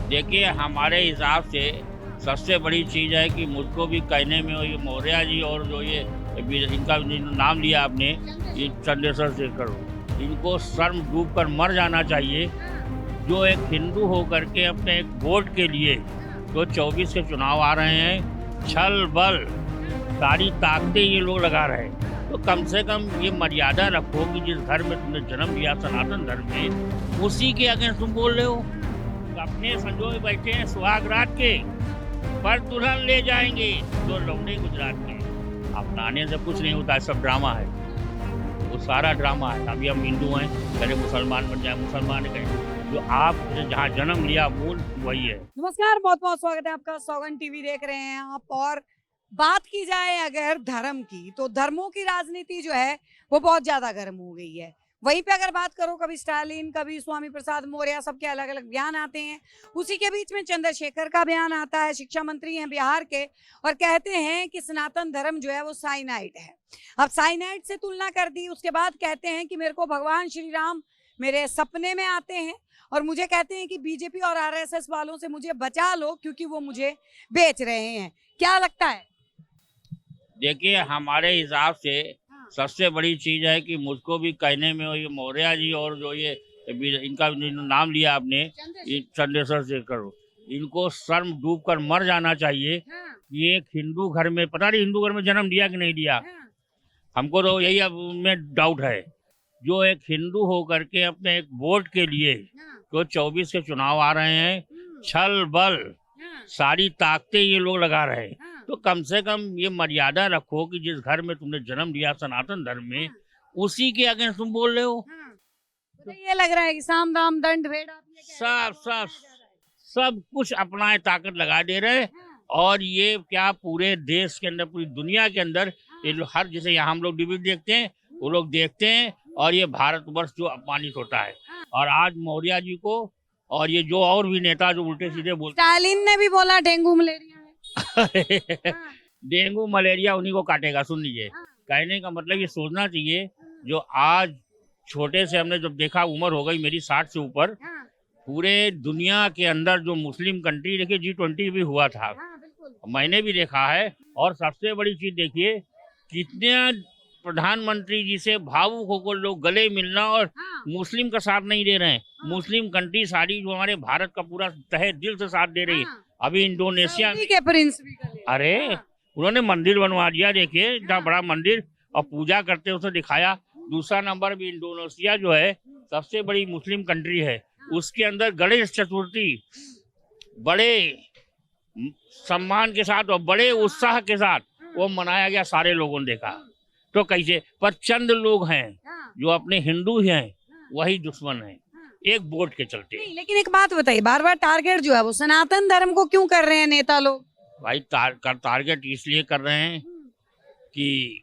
देखिए, हमारे हिसाब से सबसे बड़ी चीज़ है कि मुझको भी कहने में ये मौर्य जी और जो ये इनका नाम लिया आपने, ये चंद्रशेखर शेखर, इनको शर्म डूब कर मर जाना चाहिए। जो एक हिंदू होकर के अपने एक वोट के लिए जो 24 के चुनाव आ रहे हैं, छल बल सारी ताकतें ये लोग लगा रहे हैं। तो कम से कम ये मर्यादा रखो कि जिस धर्म में तुमने जन्म लिया, सनातन धर्म में, उसी के अगेंस्ट तुम बोल रहे हो। अपने संजोए बैठे हैं सुहाग रात के, पर दुल्हन ले जाएंगे जो लौंडे गुजरात के। अपनाने से कुछ नहीं होता, सब ड्रामा है, वो सारा ड्रामा है। अभी हम हिंदू हैं, कहीं मुसलमान बन जाए, मुसलमान कहीं, जो आप जहाँ जन्म लिया मूल वही है। नमस्कार, बहुत बहुत स्वागत है आपका। सौगन टीवी देख रहे हैं आप। और बात की जाए अगर धर्म की, तो धर्मों की राजनीति जो है वो बहुत ज्यादा गर्म हो गई है। वहीं पे अगर बात करो, कभी स्टालिन, कभी स्वामी प्रसाद मौर्य, सबके अलग अलग बयान आते हैं। उसी के बीच में चंद्रशेखर का बयान आता है, शिक्षा मंत्री हैं बिहार के, और कहते हैं कि सनातन धर्म जो है वो साइनाइड है। अब साइनाइड से तुलना कर दी, उसके बाद कहते हैं कि मेरे को भगवान श्री राम मेरे सपने में आते हैं और मुझे कहते हैं कि बीजेपी और आरएसएस वालों से मुझे बचा लो क्योंकि वो मुझे बेच रहे हैं। क्या लगता है? देखिए, हमारे हिसाब से हाँ, सबसे बड़ी चीज़ है कि मुझको भी कहने में ये मौर्य जी और जो ये इनका नाम लिया आपने, ये चंद्रशेखर शेखर, इनको शर्म डूब कर मर जाना चाहिए। हाँ, ये एक हिंदू घर में, पता नहीं हिंदू घर में जन्म लिया कि नहीं लिया, हाँ, हमको तो यही अब में डाउट है। जो एक हिंदू होकर के अपने एक वोट के लिए हाँ, जो 24 के चुनाव आ रहे हैं, छल बल हाँ, सारी ताकतें ये लोग लगा रहे हैं। हाँ, तो कम से कम ये मर्यादा रखो कि जिस घर में तुमने जन्म लिया, सनातन धर्म में, हाँ, उसी के अगेंस्ट तुम बोल रहे हो। हाँ। तो ये लग रहा है कि साम दाम दंड भेड़, आप ये कह रहे हैं, सब वो सब अपनाया जा रहा है। सब कुछ अपना ताकत लगा दे रहे हैं। हाँ, और ये क्या पूरे देश के अंदर, पूरी दुनिया के अंदर ये हाँ, लोग, हर जैसे यहाँ हम लोग टीवी देखते हैं, वो लोग देखते हैं, और ये भारतवर्ष जो अपमानित होता है। हाँ। और आज मौर्य जी को और ये जो और भी नेता जो उल्टे सीधे बोलते स्टालिन ने भी बोला डेंगू मलेरिया है। हैं, हाँ, डेंगू मलेरिया उन्हीं को काटेगा। सुन लीजिए, हाँ, कहने का मतलब ये सोचना चाहिए। हाँ, जो आज छोटे से हमने जब देखा, उम्र हो गई मेरी 60 से ऊपर, हाँ, पूरे दुनिया के अंदर जो मुस्लिम कंट्री, देखिए G20 भी हुआ था, हाँ, बिल्कुल। मैंने भी देखा है। और सबसे बड़ी चीज देखिए, कितने प्रधानमंत्री जी से भावुक होकर लोग गले मिलना, और हाँ, मुस्लिम का साथ नहीं दे रहे हैं। हाँ, मुस्लिम कंट्री सारी जो हमारे भारत का पूरा तहे दिल से साथ दे रही है। हाँ। अभी इंडोनेशिया सऊदी में, के प्रिंस भी गले। अरे हाँ, उन्होंने मंदिर बनवा दिया, देखिए इतना हाँ, बड़ा मंदिर, और पूजा करते हुए उसे दिखाया। दूसरा नंबर भी इंडोनेशिया जो है सबसे बड़ी मुस्लिम कंट्री है, उसके अंदर गणेश चतुर्थी बड़े सम्मान के साथ और बड़े उत्साह के साथ वो मनाया गया, सारे लोगों ने देखा। तो कैसे, पर चंद लोग हैं हाँ, जो अपने हिंदू हैं, वही दुश्मन हैं, हाँ। एक वोट के चलते। नहीं, लेकिन एक बात बताइए, बार बार टारगेट जो है वो सनातन धर्म को क्यों कर रहे हैं नेता लोग? भाई टारगेट इसलिए कर रहे हैं कि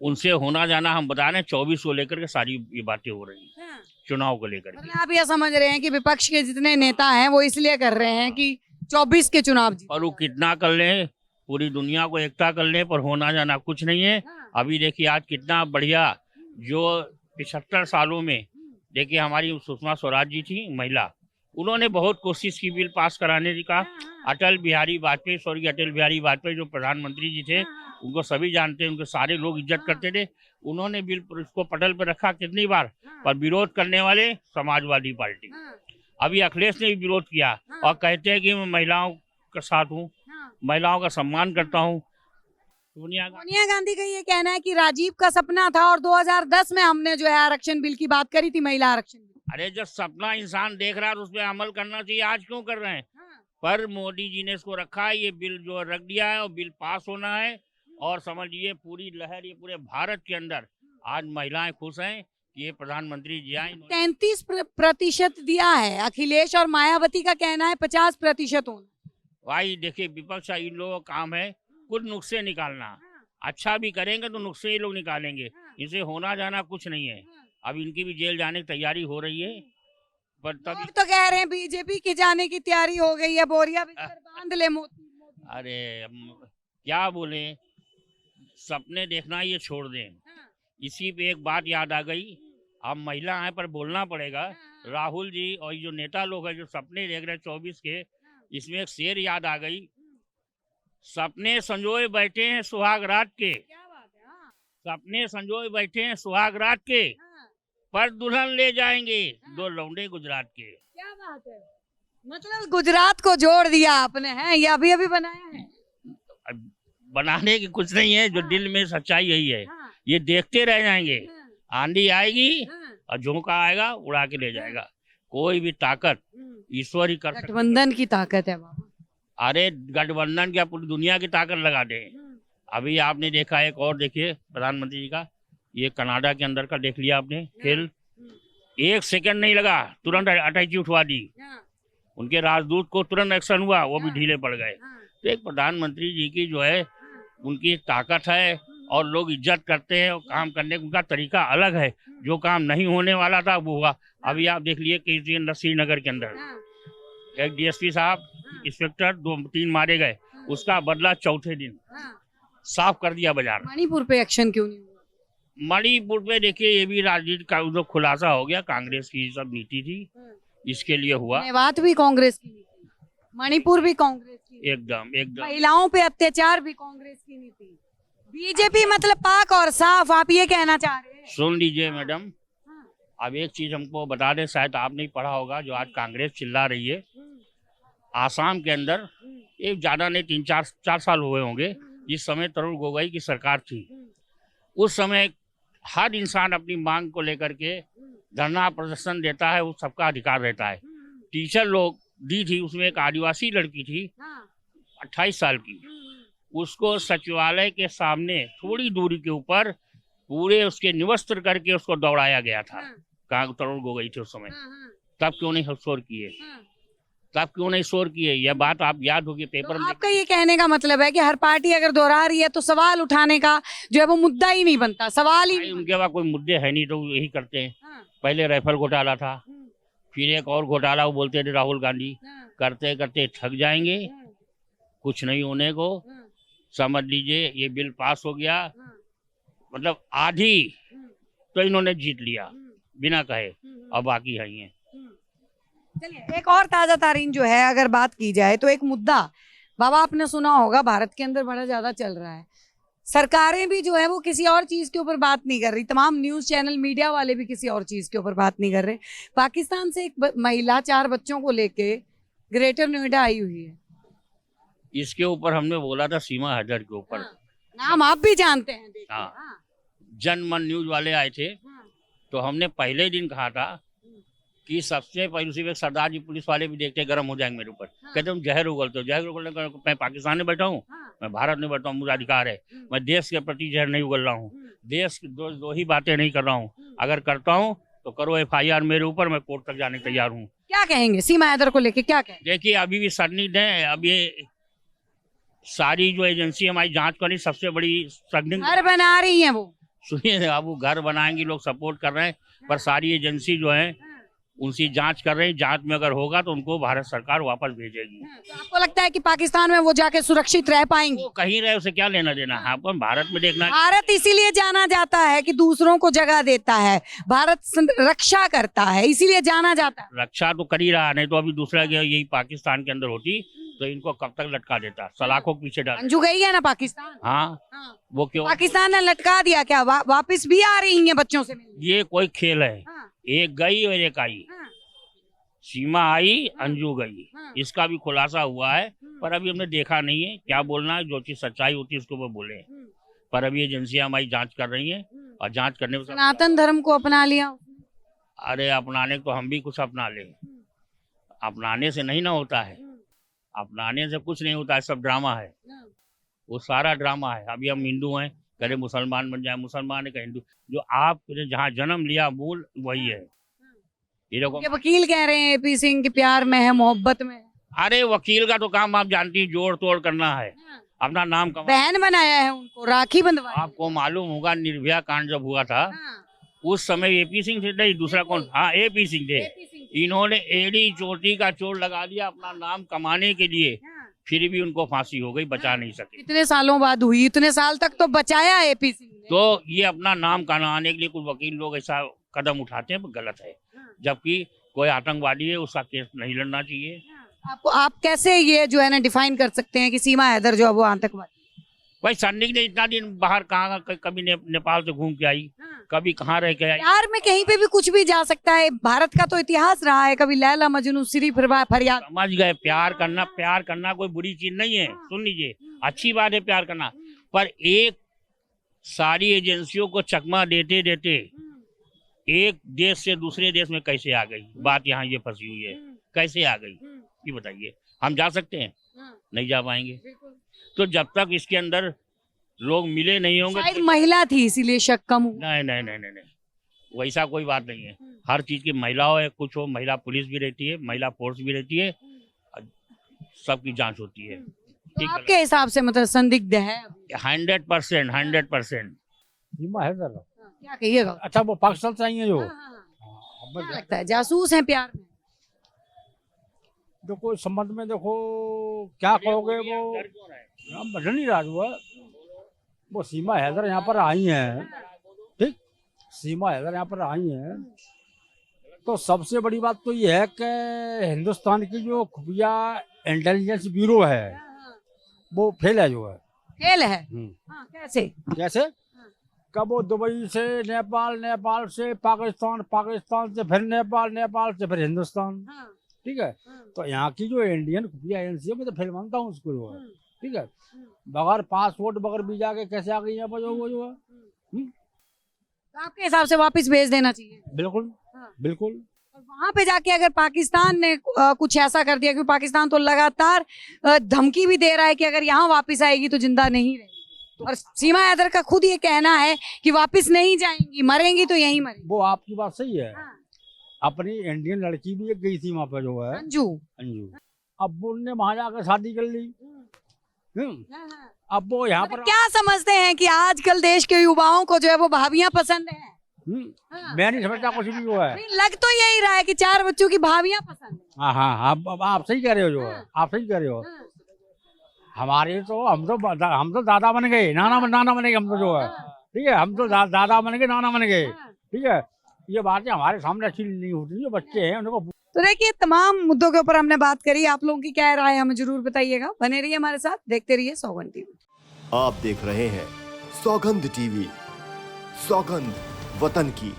उनसे होना जाना, हम बता रहे हैं 24 को लेकर के सारी ये बातें हो रही हैं, हाँ। चुनाव को लेकर के। मतलब आप ये समझ रहे हैं कि विपक्ष के जितने नेता हैं वो इसलिए कर रहे हैं कि 24 के चुनाव जीते। और वो कितना कर लें, पूरी दुनिया को एकता कर लें, पर होना जाना कुछ नहीं है। हाँ। अभी देखिए आज कितना बढ़िया, जो 75 सालों में, देखिए हमारी सुषमा स्वराज जी थी महिला, उन्होंने बहुत कोशिश की बिल पास कराने का। अटल बिहारी वाजपेयी, स्वर्गीय अटल बिहारी वाजपेयी जो प्रधानमंत्री जी थे, उनको सभी जानते हैं, उनके सारे लोग इज्जत करते थे। उन्होंने बिल उसको पटल पर रखा कितनी बार, पर विरोध करने वाले समाजवादी पार्टी। अभी अखिलेश ने भी विरोध किया और कहते हैं कि मैं महिलाओं के साथ हूँ, महिलाओं का सम्मान करता हूँ। सोनिया गांधी का ये कहना है कि राजीव का सपना था और 2010 में हमने जो है आरक्षण बिल की बात करी थी, महिला आरक्षण बिल। अरे जब सपना इंसान देख रहा है तो उस पर अमल करना चाहिए, आज क्यों कर रहे हैं? हाँ, पर मोदी जी ने इसको रखा है, ये बिल जो रख दिया है, और बिल पास होना है। और समझिए पूरी लहर, ये पूरे भारत के अंदर आज महिलाएं खुश हैं कि ये प्रधानमंत्री जी आए। 33% दिया है अखिलेश, और मायावती का कहना है 50% होना। भाई देखिए, विपक्ष का इन लोगों का काम है कुछ नुस्खे निकालना। अच्छा भी करेंगे तो नुस्खे ही लोग निकालेंगे, इनसे होना जाना कुछ नहीं है। अब इनकी भी जेल जाने की तैयारी हो रही है, पर तब लोग तो कह रहे हैं बीजेपी की जाने की तैयारी हो गई है, बोरिया बिस्तर बांध ले मोदी। अरे क्या बोले, सपने देखना ये छोड़ दें। इसी पे एक बात याद आ गई, अब महिला हैं पर बोलना पड़ेगा। राहुल जी और ये जो नेता लोग हैं जो सपने देख रहे हैं 24 के, इसमें एक शेर याद आ गई, सपने संजोए बैठे हैं सुहाग रात के, क्या बात है। हाँ, सपने संजोए बैठे हैं सुहाग रात के, हाँ, पर दुल्हन ले जाएंगे दो लौंडे गुजरात के। क्या बात है। मतलब गुजरात को जोड़ दिया आपने, है ये अभी अभी बनाया है। अब बनाने की कुछ नहीं है, जो हाँ। दिल में सच्चाई यही है, हाँ, ये देखते रह जाएंगे, हाँ, आंधी आएगी हाँ, और झोंका आएगा उड़ा के ले जाएगा। कोई भी ताकत ईश्वर ही कर सकता है। गठबंधन की ताकत है बाबा। अरे गठबंधन क्या पूरी दुनिया की ताकत लगा दे। अभी आपने देखा, एक और देखिए प्रधानमंत्री जी का, ये कनाडा के अंदर का देख लिया आपने खेल, 1 सेकंड नहीं लगा, तुरंत अटैची उठवा दी, उनके राजदूत को तुरंत एक्शन हुआ, वो भी ढीले पड़ गए। तो एक प्रधानमंत्री जी की जो है उनकी ताकत है और लोग इज्जत करते हैं और काम करने का उनका तरीका अलग है। जो काम नहीं होने वाला था वो हुआ। अभी आप देख लिए कि श्रीनगर के अंदर एक डीएसपी साहब, इंस्पेक्टर 2-3 मारे गए, उसका बदला चौथे दिन साफ कर दिया बाजार। मणिपुर पे एक्शन क्यों नहीं हुआ? मणिपुर पे देखिए, ये भी राजनीति का जो खुलासा हो गया, कांग्रेस की सब नीति थी, इसके लिए हुआ। मेवात भी कांग्रेस की नीति, मणिपुर भी कांग्रेस की नीति, एकदम एकदम महिलाओं पे अत्याचार भी कांग्रेस की नीति, बीजेपी मतलब पाक और साफ, आप ये कहना चाह रहे हैं? सुन लीजिए मैडम, अब एक चीज हमको बता दें, शायद आपने पढ़ा होगा, जो आज कांग्रेस चिल्ला रही है, आसाम के अंदर एक ज्यादा नहीं 3-4 साल हुए होंगे, जिस समय तरुण गोगोई की सरकार थी, उस समय हर इंसान अपनी मांग को लेकर के धरना प्रदर्शन देता है, वो सबका अधिकार रहता है। टीचर लोग दी थी, उसमें एक आदिवासी लड़की थी 28 साल की, उसको सचिवालय के सामने थोड़ी दूरी के ऊपर पूरे उसके निवस्त्र करके उसको दौड़ाया गया था। कहाँ तरुण गोगोई थे उस समय, तब क्यों नहीं शोर किए, तब क्यों नहीं शोर किए? यह बात आप याद होगी, पेपर में। आपका ये कहने का मतलब है कि हर पार्टी अगर दोहरा रही है तो सवाल उठाने का जो है वो मुद्दा ही नहीं बनता, सवाल ही भाई, नहीं उनके पास कोई मुद्दे है नहीं तो वो यही करते हैं। बनता। पहले राइफल घोटाला था, फिर एक और घोटाला, वो बोलते थे राहुल गांधी, करते करते थक जाएंगे, कुछ नहीं होने को, समझ लीजिए ये बिल पास हो गया, मतलब आधी तो इन्होंने जीत लिया बिना कहे, और बाकी है ये। चलिए एक और ताजा तारीन जो है अगर बात की जाए तो एक मुद्दा बाबा आपने सुना होगा भारत के अंदर बड़ा ज्यादा चल रहा है, सरकारें भी जो है वो किसी और चीज के ऊपर बात नहीं कर रही, तमाम न्यूज चैनल मीडिया वाले भी किसी और चीज के ऊपर बात नहीं कर रहे। पाकिस्तान से एक महिला 4 बच्चों को लेके ग्रेटर नोएडा आई हुई है। इसके ऊपर हमने बोला था सीमा हैदर के ऊपर। नाम आप भी जानते हैं, देखिए। हाँ, जनमन न्यूज वाले आए थे, तो हमने पहले दिन कहा था कि सबसे पहले उसी वक्त सरदार जी पुलिस वाले भी देखते गर्म हो जाएंगे मेरे ऊपर, कहते हम जहर उगलते हो, जहर उगलने का मैं पाकिस्तान में बैठा हूँ, मैं भारत में बैठा हूँ, मुझे अधिकार है, मैं देश के प्रति जहर नहीं उगल रहा हूँ, देश की दो ही बातें नहीं कर रहा हूँ, अगर करता हूँ तो करो FIR मेरे ऊपर, मैं कोर्ट तक जाने तैयार हूँ। क्या कहेंगे सीमा हैदर को लेके, क्या कहेंगे? देखिए अभी भी संदिग्ध है, अब ये सारी जो एजेंसी हमारी जांच कर रही, सबसे बड़ी संदिग्ध घर बना रही है वो, सुनिए, अब वो घर बनाएंगी, लोग सपोर्ट कर रहे हैं, पर सारी एजेंसी जो है उनकी जांच कर रही है, जांच में अगर होगा तो उनको भारत सरकार वापस भेजेगी। तो आपको लगता है कि पाकिस्तान में वो जाके सुरक्षित रह पाएंगे? वो कहीं रहे, उसे क्या लेना देना है, अपन भारत में देखना। भारत इसीलिए जाना जाता है कि दूसरों को जगह देता है, भारत रक्षा करता है, इसीलिए जाना जाता है। रक्षा तो कर ही रहा, नहीं तो अभी दूसरा यही पाकिस्तान के अंदर होती तो इनको कब तक लटका देता, सलाखों के पीछे डाल। अंजू गई है ना पाकिस्तान। हाँ, वो क्यों? पाकिस्तान ने लटका दिया क्या? वापस भी आ रही है बच्चों से मिलने? ये कोई खेल है, एक गई और एक आई, सीमा आई, अंजू गई, इसका भी खुलासा हुआ है, पर अभी हमने देखा नहीं है। क्या बोलना है, जो चीज सच्चाई होती है उसको वो बोले, पर अभी एजेंसियां हमारी जांच कर रही हैं और जांच करने में सनातन धर्म को अपना लिया। अरे अपनाने को हम भी कुछ अपना ले, अपनाने से नहीं ना होता है, अपनाने से कुछ नहीं होता है, सब ड्रामा है, वो सारा ड्रामा है। अभी हम हिंदू हैं, कहे मुसलमान बन जाए, मुसलमान है कहे हिंदू, जो आपने जहाँ जन्म लिया मूल वही है। ये वकील कह रहे हैं AP सिंह के प्यार में है, मोहब्बत में है। अरे वकील का तो काम आप जानती हैं, जोड़ तोड़ करना है, अपना नाम कमा। बहन बनाया है उनको, राखी बंधवाई। आपको मालूम होगा निर्भया कांड जब हुआ था, उस समय AP सिंह थे, नहीं दूसरा कौन, हाँ AP सिंह थे, इन्होंने एड़ी चोटी का चोट लगा दिया अपना नाम कमाने के लिए, फिर भी उनको फांसी हो गई, बचा नहीं सके। इतने सालों बाद हुई, इतने साल तक तो बचाया AP सिंह ने। तो ये अपना नाम कमाने के लिए कुछ वकील लोग ऐसा कदम उठाते हैं, गलत है, जबकि कोई आतंकवादी है उसका केस नहीं लड़ना चाहिए। आप कैसे ये जो है ना डिफाइन कर सकते हैं कि सीमा हैदर जो है वो आतंकवादी? भाई संदिग्ध इतना दिन बाहर कहाँ कभी नेपाल से घूम के आई, कभी कहाँ रह के आई। प्यार में कहीं पे भी कुछ भी जा सकता है, भारत का तो इतिहास रहा है, कभी लैला मजनू सिरी फरियाद। समझ गए, प्यार करना कोई बुरी चीज नहीं है। सुन लीजिए, अच्छी बात है प्यार करना, पर एक सारी एजेंसियों को चकमा देते देते एक देश से दूसरे देश में कैसे आ गई बात, यहाँ ये फंसी हुई है, कैसे आ गई ये बताइए। हम जा सकते हैं? नहीं जा पाएंगे। तो जब तक इसके अंदर लोग मिले नहीं होंगे, शायद महिला थी इसीलिए शक कम हुआ। नहीं, वैसा कोई बात नहीं है। हर चीज की महिला हो या कुछ हो, महिला पुलिस भी रहती है, महिला फोर्स भी रहती है, सबकी जांच होती है। तो आपके हिसाब से मतलब संदिग्ध है? 100%। सीमा हैदर क्या कहिएगा? अच्छा, वो पाकिस्तान से आई है जो। क्या लगता है जासूस हैं प्यार में? देखो इस संबंध में देखो क्या कहोगे, वो बदल नहीं रहा हुआ। वो सीमा हैदर यहाँ पर आई हैं, ठीक, सीमा हैदर यहाँ पर आई हैं, तो सबसे बड़ी बात तो ये है कि हिंदुस्तान की जो खुफिया इंटेलिजेंस ब्यूरो है वो फेल है, जो है खेल है। कैसे? कैसे? कब वो दुबई से नेपाल, नेपाल से पाकिस्तान, पाकिस्तान से फिर नेपाल, नेपाल से फिर हिंदुस्तान, ठीक है। तो यहाँ की जो इंडियन खुफिया एजेंसी है, मैं तो फिर मानता हूँ उसको, जो है ठीक है, बगैर पासपोर्ट बगैर वीजा के कैसे आ गई यहाँ पर वो जो है। तो आपके हिसाब से वापस भेज देना चाहिए? बिल्कुल बिल्कुल। और वहां पे जाके अगर पाकिस्तान ने कुछ ऐसा कर दिया, क्योंकि पाकिस्तान तो लगातार धमकी भी दे रहा है कि अगर यहाँ वापस आएगी तो जिंदा नहीं रहेगी, और सीमा हैदर का खुद ये कहना है कि वापस नहीं जाएंगी, मरेंगी तो यहीं मरेंगी। वो आपकी बात सही है। अपनी इंडियन लड़की भी एक गई थी वहाँ पे, जो है अंजू। अब वो उनने वहां जाकर शादी कर ली। अब वो यहाँ पर क्या समझते हैं कि आजकल देश के युवाओं को जो है वो भाभियां पसंद है? मैं नहीं समझता कुछ भी हुआ है। लग तो यही रहा है कि 4 बच्चों की भाभियां पसंद है। हाँ, आप सही कह रहे हो, जो है आप सही कह रहे हो। हमारे तो हम तो दादा बन गए, नाना बन गए हम तो, जो है ठीक है, हम तो दादा बन गए, नाना बन गए, ठीक है। ये बातें हमारे सामने अच्छी नहीं होती, जो बच्चे हैं उनको। तो देखिए, तमाम मुद्दों के ऊपर हमने बात करी। आप लोगों की क्या राय है हमें जरूर बताइएगा। बने रहिए हमारे साथ, देखते रहिए सौगंध टीवी। आप देख रहे हैं सौगंध टीवी, सौगंध वतन की।